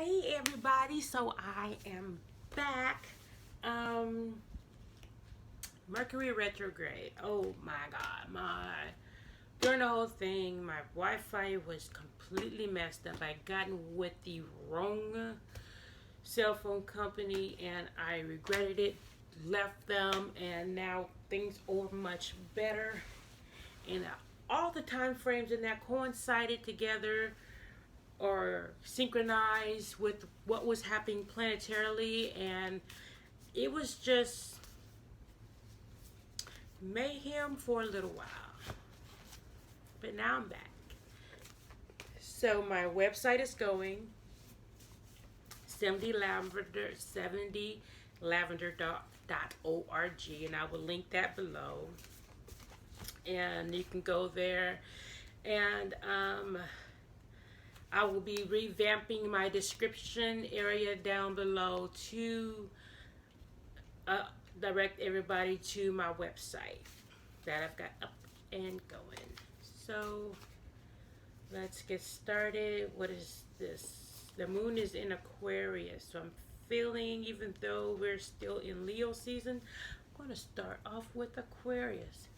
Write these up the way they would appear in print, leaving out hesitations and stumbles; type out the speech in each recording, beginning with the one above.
Hey everybody, so I am back. Um Mercury retrograde. Oh my god, my during the whole thing, my Wi-Fi was completely messed up. I gotten with the wrong cell phone company and I regretted it. Left them and now things are much better. And all the time frames in that coincided together or synchronized with what was happening planetarily, and it was just mayhem for a little while. But now I'm back. So my website is going 70lavender.org, and I will link that below. And you can go there, and I will be revamping my description area down below to uh, direct everybody to my website that I've got up and going. So let's get started. What is this? The moon is in Aquarius, so I'm feeling, even though we're still in Leo season, I'm going to start off with Aquarius.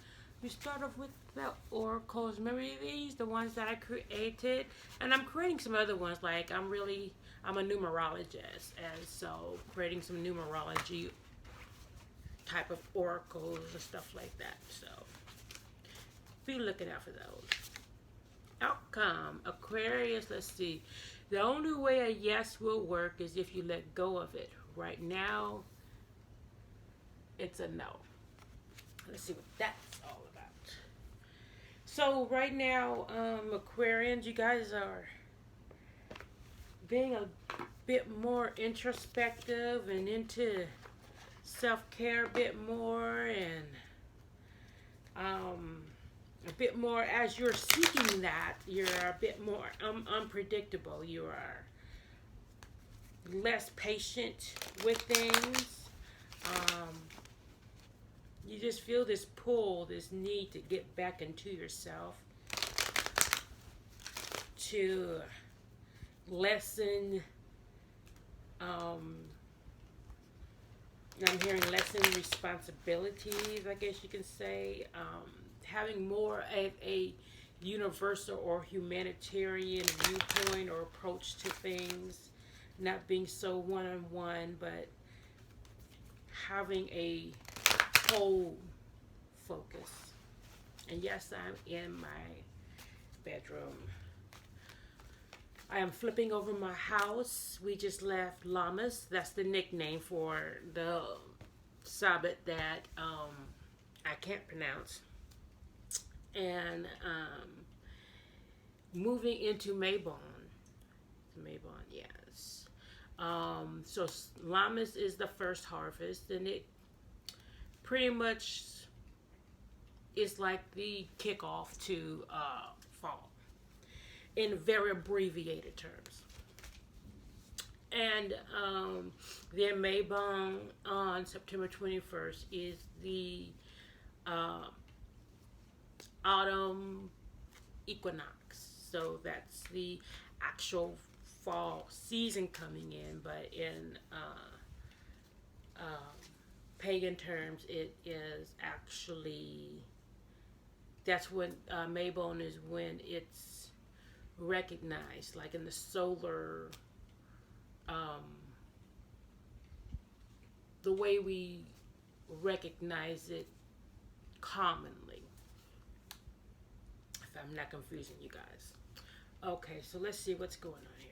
We start off with the oracles. Remember these, the ones that I created, and I'm creating some other ones. Like I'm a numerologist, and so creating some numerology type of oracles and stuff like that. So be looking out for those. Outcome, Aquarius. Let's see. The only way a yes will work is if you let go of it. Right now, it's a no. Let's see what that's all about. So right now, Aquarians, you guys are being a bit more introspective and into self-care a bit more, and a bit more as you're seeking that. You're a bit more unpredictable. You are less patient with things. You just feel this pull, this need to get back into yourself, to lessen, I'm hearing lessen responsibilities, I guess you can say, having more of a universal or humanitarian viewpoint or approach to things, not being so one-on-one, but having a whole focus. And yes, I'm in my bedroom. I am flipping over my house. We just left Llamas. That's the nickname for the Sabbath that I can't pronounce. And moving into Maybon. Maybon, yes. So Llamas is the first harvest, and it pretty much is like the kickoff to fall in very abbreviated terms. And then Maybon on September 21st is the autumn equinox. So that's the actual fall season coming in, but in pagan terms, it is actually, that's when Maybon is when it's recognized, like in the solar, the way we recognize it commonly, if I'm not confusing you guys. Okay, so let's see what's going on here.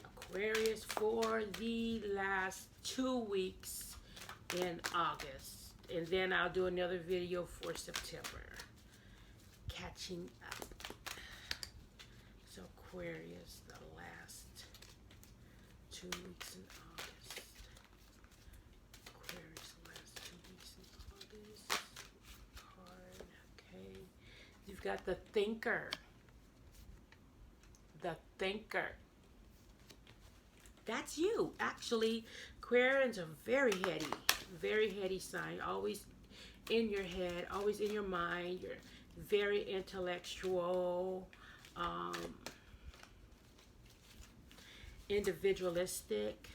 Aquarius for the last 2 weeks in August, and then I'll do another video for September, catching up. So Aquarius, the last 2 weeks in August. Aquarius, the last 2 weeks in August. Card, okay. You've got the Thinker. The Thinker. That's you. Actually, Aquarians are very heady sign. Always in your head, always in your mind. You're very intellectual. individualistic.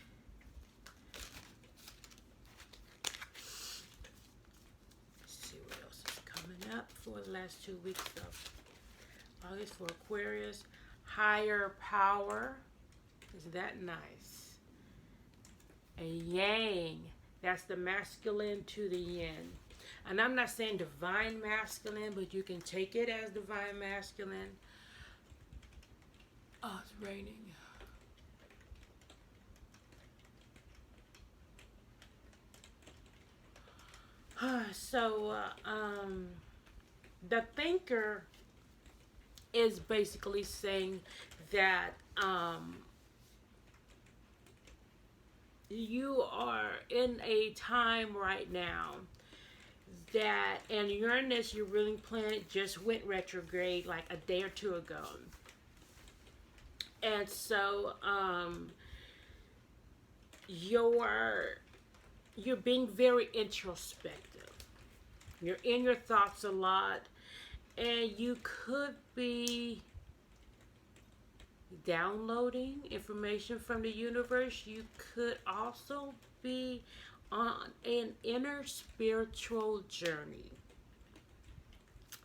Let's see what else is coming up for the last 2 weeks of August for Aquarius. Higher power. Isn't that nice? A yang. That's the masculine to the yin. And I'm not saying divine masculine, but you can take it as divine masculine. Oh, it's raining. So, the thinker is basically saying that you are in a time right now that, and Uranus, your ruling planet, just went retrograde like a day or two ago. And so, you're being very introspective. You're in your thoughts a lot, and you could be downloading information from the universe. You could also be on an inner spiritual journey.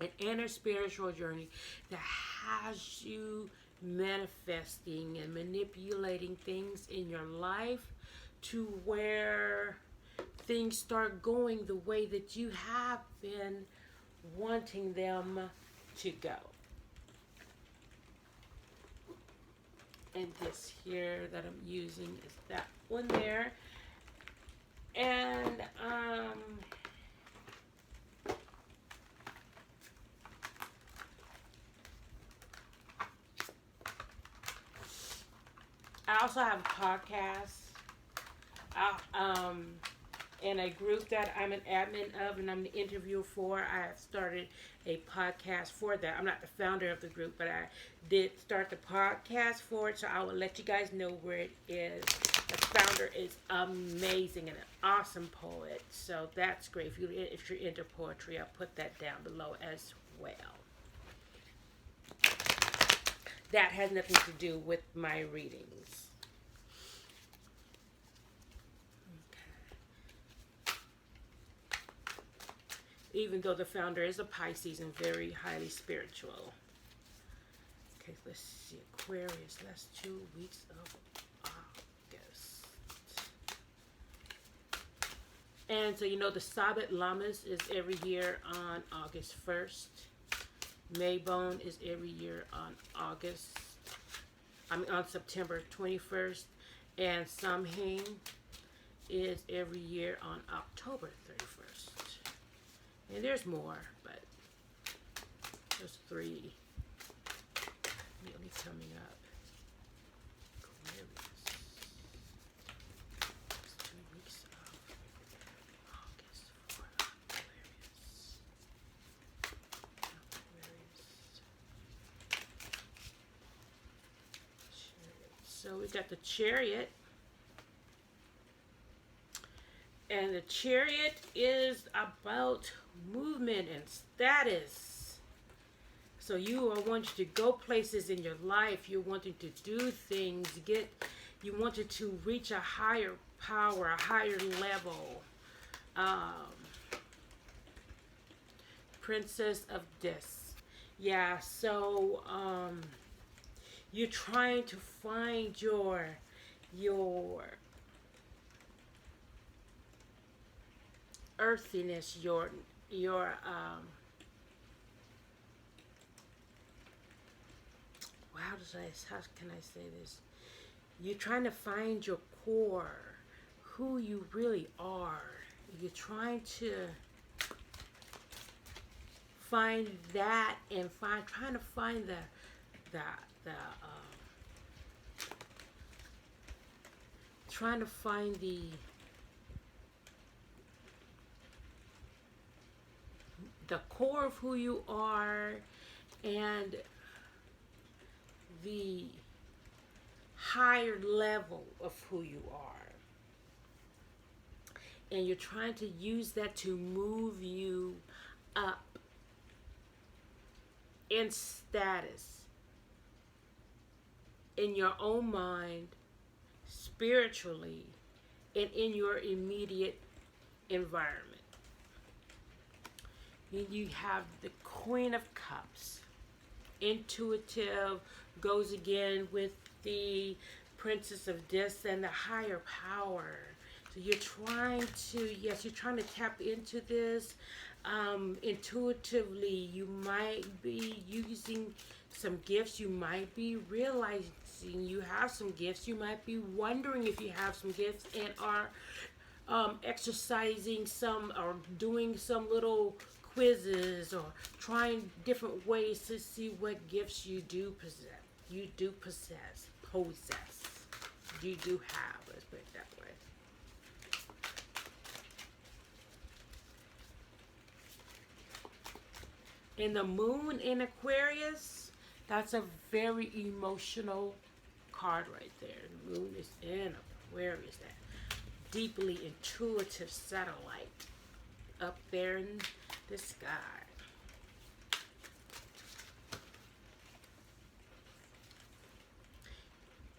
An inner spiritual journey that has you manifesting and manipulating things in your life to where things start going the way that you have been wanting them to go. And this here that I'm using is that one there. And I also have a podcast. In a group that I'm an admin of and I'm the interviewer for. I have started a podcast for that. I'm not the founder of the group, but I did start the podcast for it, so I will let you guys know where it is. The founder is amazing and an awesome poet, so that's great. If you're into poetry, I'll put that down below as well. That has nothing to do with my readings. Even though the founder is a Pisces and very highly spiritual. Okay, let's see. Aquarius, last 2 weeks of August. And so, you know, the Sabbath Lamas is every year on August 1st. Maybone is every year on on September 21st. And Samhain is every year on October 31st. And there's more, but there's 3 really coming up. Aquarius. It's 2 weeks of August for Aquarius. So we got the Chariot. And the Chariot is about movement and status. So you are wanting to go places in your life. You're wanting to do things. You wanted to reach a higher power, a higher level. Princess of Discs. Yeah, so you're trying to find your earthiness, your how can I say this? You're trying to find your core, who you really are. You're trying to find that and trying to find trying to find the core of who you are and the higher level of who you are. And you're trying to use that to move you up in status, in your own mind, spiritually, and in your immediate environment. Then you have the Queen of Cups. Intuitive goes again with the Princess of Discs and the higher power. So you're trying to, yes, you're trying to tap into this. Intuitively, you might be using some gifts. You might be realizing you have some gifts. You might be wondering if you have some gifts and are exercising some or doing some little quizzes or trying different ways to see what gifts you do possess. You do possess. You do have. Let's put it that way. In the moon in Aquarius, that's a very emotional card right there. The moon is in Aquarius, that deeply intuitive satellite up there in the sky.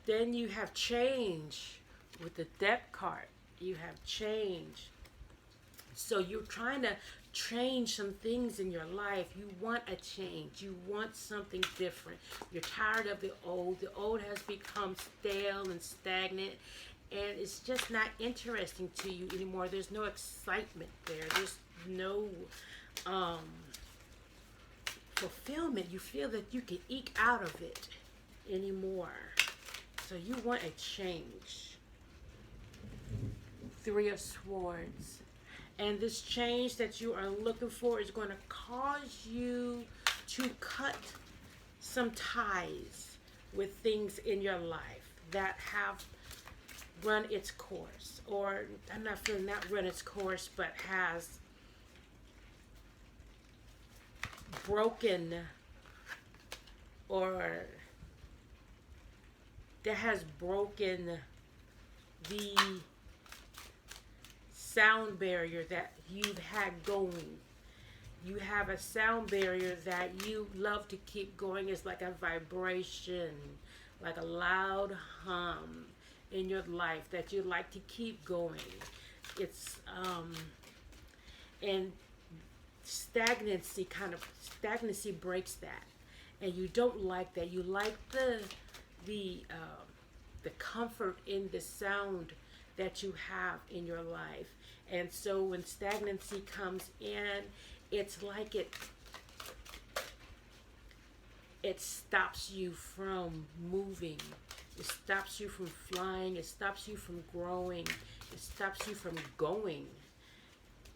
Then you have change with the Death card. You have change. So you're trying to change some things in your life. You want a change. You want something different. You're tired of the old. The old has become stale and stagnant, and it's just not interesting to you anymore. There's no excitement there. There's no fulfillment. You feel that you can eke out of it anymore. So you want a change. Three of Swords. And this change that you are looking for is going to cause you to cut some ties with things in your life that have run its course. Or, I'm not feeling not run its course, but has broken, or that has broken the sound barrier that you've had going. You have a sound barrier that you love to keep going. It's like a vibration, like a loud hum in your life that you like to keep going. It's and stagnancy breaks that, and you don't like that. You like the comfort in the sound that you have in your life. And so when stagnancy comes in, it's like it stops you from moving. It stops you from flying. It stops you from growing. It stops you from going.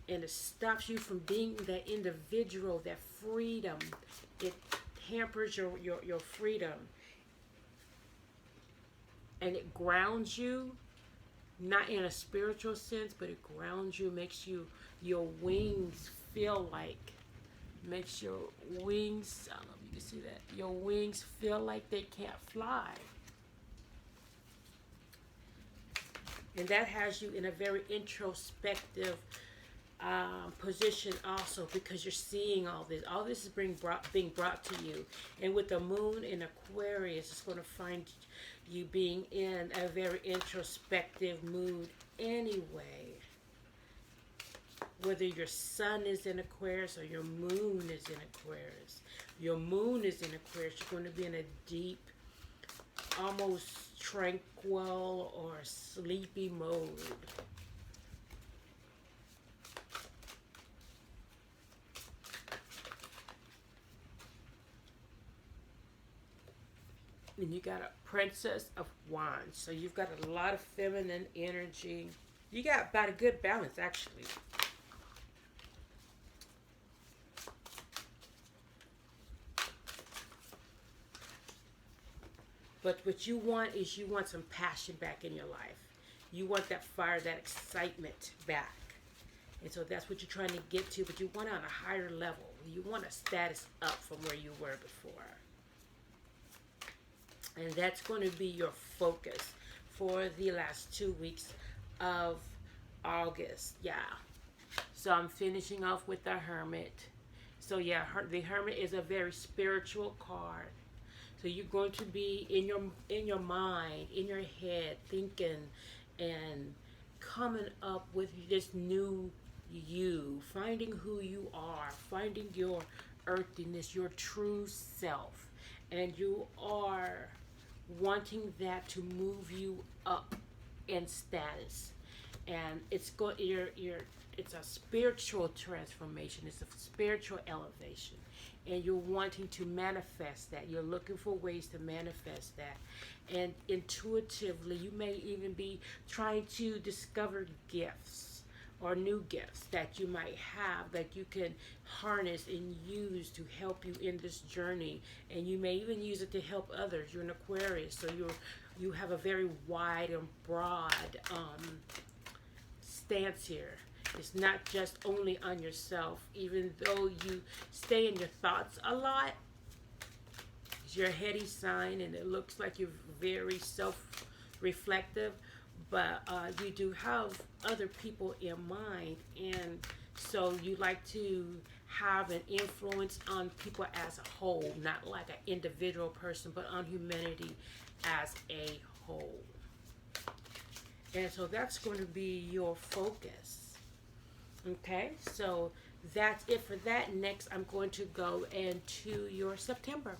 And it stops you from being that individual, that freedom. It hampers your freedom. And it grounds you, not in a spiritual sense, but it grounds you, makes your wings feel like, makes your wings, I don't know if you can see that, your wings feel like they can't fly. And that has you in a very introspective position also, because you're seeing all this. All this is being brought to you. And with the moon in Aquarius, it's going to find you being in a very introspective mood anyway. Whether your sun is in Aquarius or your moon is in Aquarius. Your moon is in Aquarius, you're going to be in a deep, almost tranquil or sleepy mode. And you got a Princess of Wands. So you've got a lot of feminine energy. You got about a good balance, actually. But what you want is you want some passion back in your life. You want that fire, that excitement back. And so that's what you're trying to get to. But you want it on a higher level. You want a status up from where you were before. And that's going to be your focus for the last 2 weeks of August. Yeah. So I'm finishing off with the Hermit. So yeah, the Hermit is a very spiritual card. So you're going to be in your mind, in your head, thinking and coming up with this new you, finding who you are, finding your earthiness, your true self. And you are wanting that to move you up in status. And it's a spiritual transformation, it's a spiritual elevation, and you're wanting to manifest that. You're looking for ways to manifest that, and intuitively you may even be trying to discover gifts or new gifts that you might have that you can harness and use to help you in this journey, and you may even use it to help others. You're an Aquarius, so you have a very wide and broad stance here. It's not just only on yourself, even though you stay in your thoughts a lot. It's your heady sign, and it looks like you're very self-reflective, but you do have other people in mind, and so you like to have an influence on people as a whole, not like an individual person, but on humanity as a whole. And so that's going to be your focus. Okay, so that's it for that. Next, I'm going to go into your September.